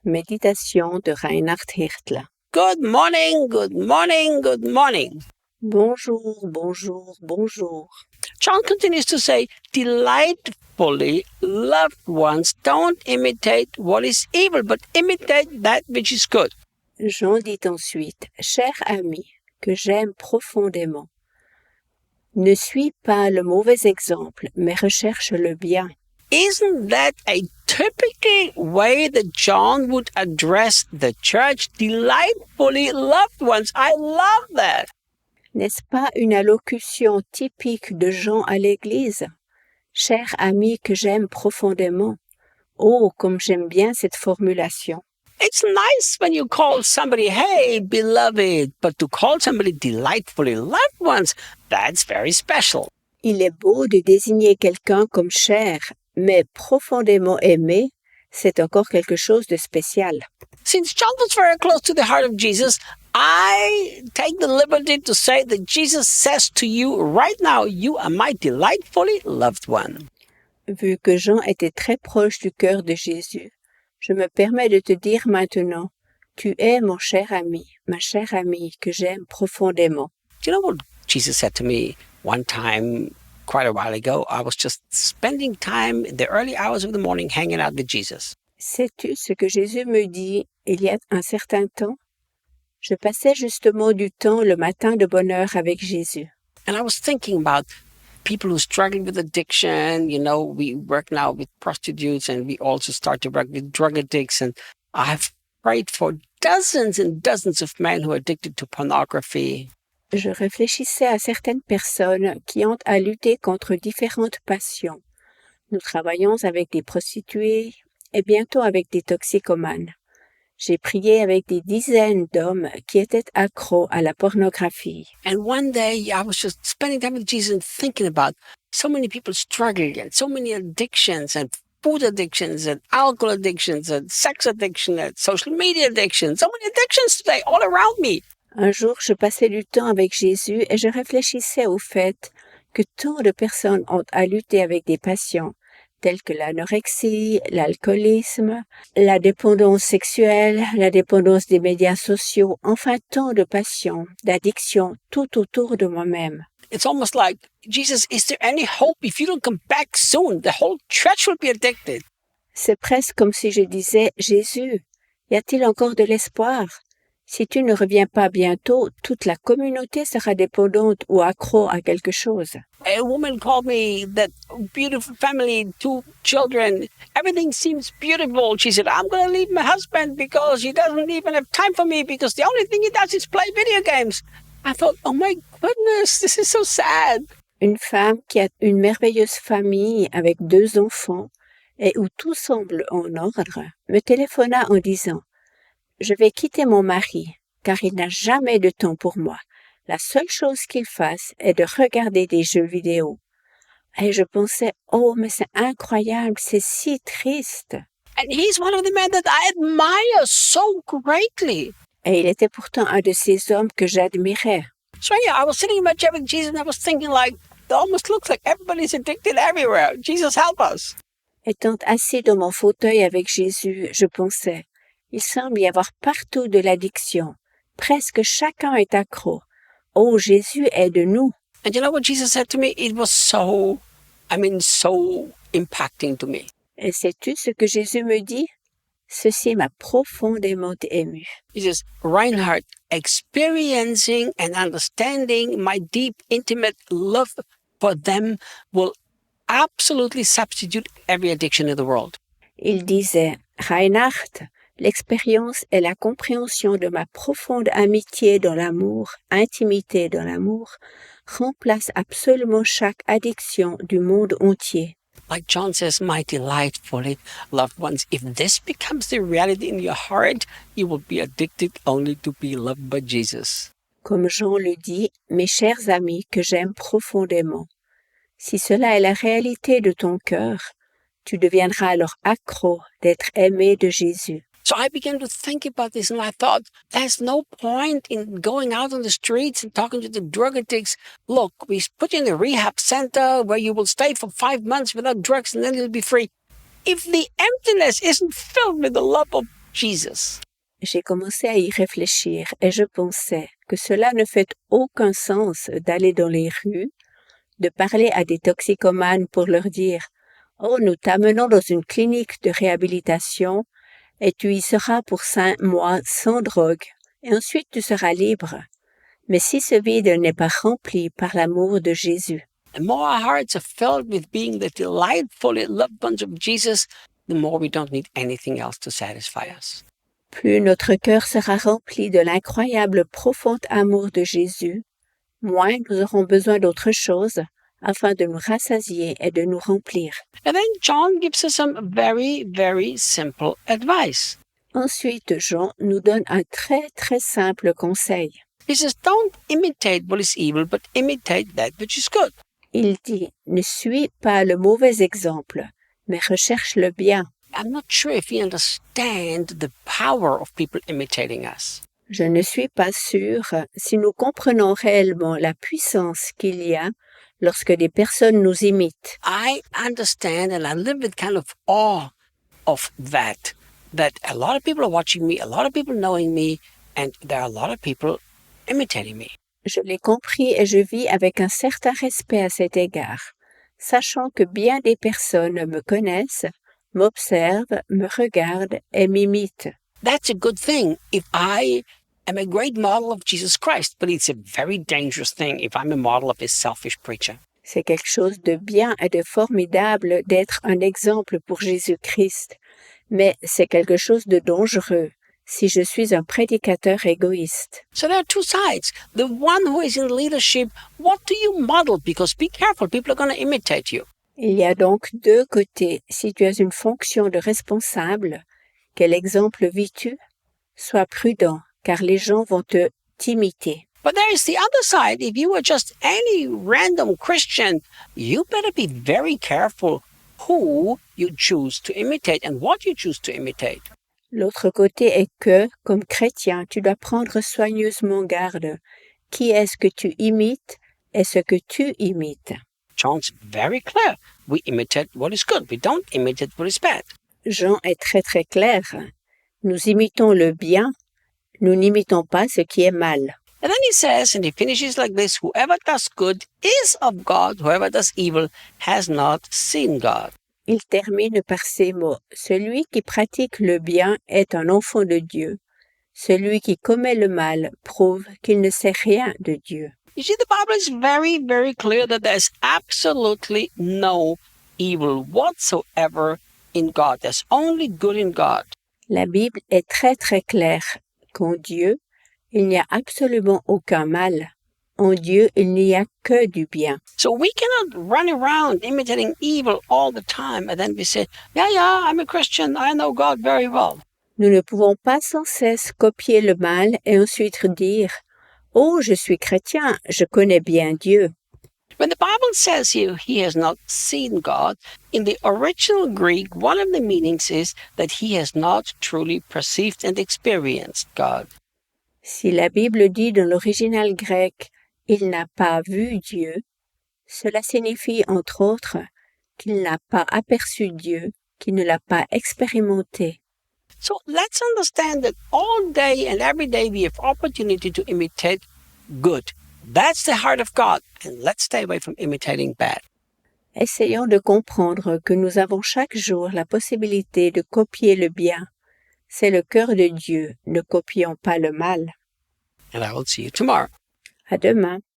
Méditation de Reinhard Hirtler. Good morning, good morning, good morning. Bonjour, bonjour, bonjour. John continues to say, delightfully loved ones, don't imitate what is evil, but imitate that which is good. Jean dit ensuite, cher ami, que j'aime profondément, ne suis pas le mauvais exemple, mais recherche le bien. Isn't that a typical way that John would address the church? Delightfully loved ones. I love that. N'est-ce pas une allocution typique de Jean à l'Église? Cher ami que j'aime profondément. Oh, comme j'aime bien cette formulation. It's nice when you call somebody, hey, beloved, but to call somebody delightfully loved ones, that's very special. Il est beau de désigner quelqu'un comme cher, mais profondément aimé, c'est encore quelque chose de spécial. Since John was very close to the heart of Jesus, I take the liberty to say that Jesus says to you right now, you are my delightfully loved one. Vu que Jean était très proche du cœur de Jésus, je me permets de te dire maintenant, tu es mon cher ami, ma chère amie que j'aime profondément. Do you know what Jesus said to me one time quite a while ago? I was just spending time in the early hours of the morning hanging out with Jesus. Sais-tu ce que Jésus me dit il y a un certain temps? Je passais justement du temps le matin de bonne heure avec Jésus. And I was thinking about people who struggle with addiction. You know, we work now with prostitutes and we also start to work with drug addicts. And I've prayed for dozens and dozens of men who are addicted to pornography. Je réfléchissais à certaines personnes qui ont à lutter contre différentes passions. Nous travaillons avec des prostituées et bientôt avec des toxicomanes. J'ai prié avec des dizaines d'hommes qui étaient accros à la pornographie. And one day I was just spending time with Jesus and thinking about so many people struggling and so many addictions and food addictions and alcohol addictions and sex addiction and social media addictions. So many addictions today all around me. Un jour, je passais du temps avec Jésus et je réfléchissais au fait que tant de personnes ont à lutter avec des passions telles que l'anorexie, l'alcoolisme, la dépendance sexuelle, la dépendance des médias sociaux, enfin tant de passions, d'addictions tout autour de moi-même. It's almost like, Jesus, is there any hope? If you don't come back soon, the whole church will be addicted. C'est presque comme si je disais, Jésus, y a-t-il encore de l'espoir? Si tu ne reviens pas bientôt, toute la communauté sera dépendante ou accro à quelque chose. A woman called me, that beautiful family, 2 children. Everything seems beautiful. She said, I'm going to leave my husband because he doesn't even have time for me because the only thing he does is play video games. I thought, oh my goodness, this is so sad. Une femme qui a une merveilleuse famille avec 2 enfants et où tout semble en ordre, me téléphona en disant « Je vais quitter mon mari, car il n'a jamais de temps pour moi. La seule chose qu'il fasse est de regarder des jeux vidéo. » Et je pensais « Oh, mais c'est incroyable, c'est si triste. » And he's one of the men that I admire so greatly. Et il était pourtant un de ces hommes que j'admirais. So yeah, I was sitting in my chair with Jesus and I was thinking like, it almost looks like everybody's addicted everywhere. Jesus, help us. Étant assis dans mon fauteuil avec Jésus, je pensais « Il semble y avoir partout de l'addiction. Presque chacun est accro. Oh, Jésus, aide-nous. » And you know what Jesus said to me? It was so impacting to me. Et sais-tu ce que Jésus me dit? Ceci m'a profondément ému. He says, Reinhard, experiencing and understanding my deep, intimate love for them will absolutely substitute every addiction in the world. Il disait, Reinhard, l'expérience et la compréhension de ma profonde amitié dans l'amour, intimité dans l'amour, remplacent absolument chaque addiction du monde entier. Like John says, my delightfully loved ones, if this becomes the reality in your heart, you will be addicted only to be loved by Jesus. Comme Jean le dit, mes chers amis que j'aime profondément, si cela est la réalité de ton cœur, tu deviendras alors accro d'être aimé de Jésus. So I began to think about this and I thought, there's no point in going out on the streets and talking to the drug addicts. Look, we put you in a rehab center where you will stay for 5 months without drugs and then you'll be free. If the emptiness isn't filled with the love of Jesus. J'ai commencé à y réfléchir et je pensais que cela ne fait aucun sens d'aller dans les rues, de parler à des toxicomanes pour leur dire « Oh, nous t'amenons dans une clinique de réhabilitation et tu y seras pour 5 mois sans drogue et ensuite tu seras libre. » Mais si ce vide n'est pas rempli par l'amour de Jésus, The more our hearts are filled with being the delightful, loved ones of Jesus, the more we don't need anything else to satisfy us. plus notre cœur sera rempli de l'incroyable profond amour de Jésus, moins nous aurons besoin d'autre chose afin de nous rassasier et de nous remplir. And then John gives us some very, very simple advice. Ensuite, Jean nous donne un très très simple conseil. He says, don't imitate what is evil, but imitate that which is good. Il dit, ne suis pas le mauvais exemple, mais recherche le bien. I'm not sure if we understand the power of people imitating us. Je ne suis pas sûre si nous comprenons réellement la puissance qu'il y a lorsque des personnes nous imitent. I understand and I live with kind of awe of that a lot of people are watching me, a lot of people knowing me, and there are a lot of people imitating me. Je l'ai compris et je vis avec un certain respect à cet égard, sachant que bien des personnes me connaissent, m'observent, me regardent et m'imitent. That's a good thing if I am a great model of Jesus Christ, but it's a very dangerous thing if I'm a model of his selfish preacher. C'est quelque chose de bien et de formidable d'être un exemple pour Jésus-Christ, mais c'est quelque chose de dangereux si je suis un prédicateur égoïste. So there are two sides. The one who is in leadership, what do you model? Because be careful, people are going to imitate you. Il y a donc deux côtés. Si tu as une fonction de responsable, quel exemple vis-tu? Sois prudent, car les gens vont t'imiter. But there is the other side. If you are just any random Christian, you better be very careful who you choose to imitate and what you choose to imitate. L'autre côté est que, comme chrétien, tu dois prendre soigneusement garde. Qui est-ce que tu imites et ce que tu imites? John's very clear. We imitate what is good. We don't imitate what is bad. Jean est très très clair. Nous imitons le bien, nous n'imitons pas ce qui est mal. And then he says, and he finishes like this, whoever does good is of God, whoever does evil has not seen God. Il termine par ces mots. Celui qui pratique le bien est un enfant de Dieu. Celui qui commet le mal prouve qu'il ne sait rien de Dieu. You see, the Bible is very, very clear that there's absolutely no evil whatsoever in God. There's only good in God. La Bible est très très claire qu'en Dieu, il n'y a absolument aucun mal. En Dieu, il n'y a que du bien. So we cannot run around imitating evil all the time and then we say, yeah, I'm a Christian, I know God very well. Nous ne pouvons pas sans cesse copier le mal et ensuite dire « Oh, je suis chrétien, je connais bien Dieu ». When the Bible says here, he has not seen God, in the original Greek, one of the meanings is that he has not truly perceived and experienced God. Si la Bible dit dans l'original grec « Il n'a pas vu Dieu », cela signifie entre autres qu'il n'a pas aperçu Dieu, qu'il ne l'a pas expérimenté. So let's understand that all day and every day we have opportunity to imitate good. That's the heart of God. And let's stay away from imitating bad. Essayons de comprendre que nous avons chaque jour la possibilité de copier le bien. C'est le cœur de Dieu, ne copions pas le mal. And I will see you tomorrow. À demain.